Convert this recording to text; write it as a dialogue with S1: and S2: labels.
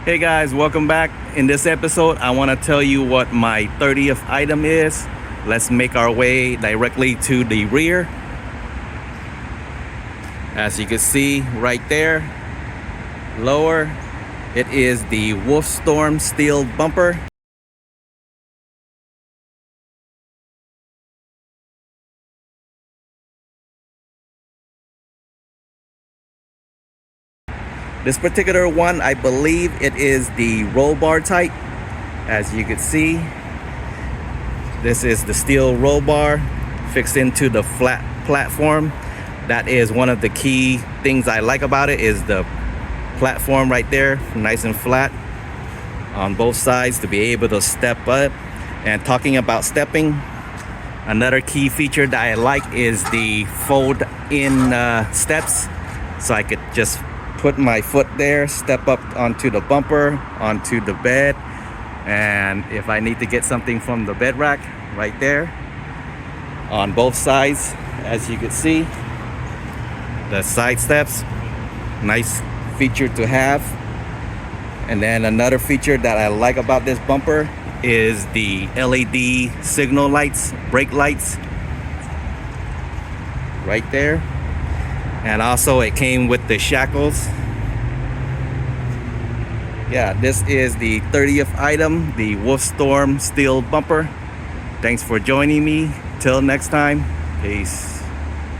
S1: Hey guys, welcome back. In this episode, I want to tell you what my 30th item is. Let's make our way directly to the rear. As you can see right there, lower, it is the Wolfstorm steel bumper. This particular one, I believe it is the roll bar type. As you can see, this is the steel roll bar fixed into the flat platform. That is one of the key things I like about it, is the platform right there, nice and flat on both sides to be able to step up. And talking about stepping, another key feature that I like is the fold in steps, so I could just put my foot there, step up onto the bumper, onto the bed, and if I need to get something from the bed rack, right there on both sides. As you can see, the side steps, nice feature to have. And then another feature that I like about this bumper is the LED signal lights, brake lights right there. And also it came with the shackles. Yeah, this is the 30th item, the Wolfstorm steel bumper. Thanks for joining me. Till next time, peace.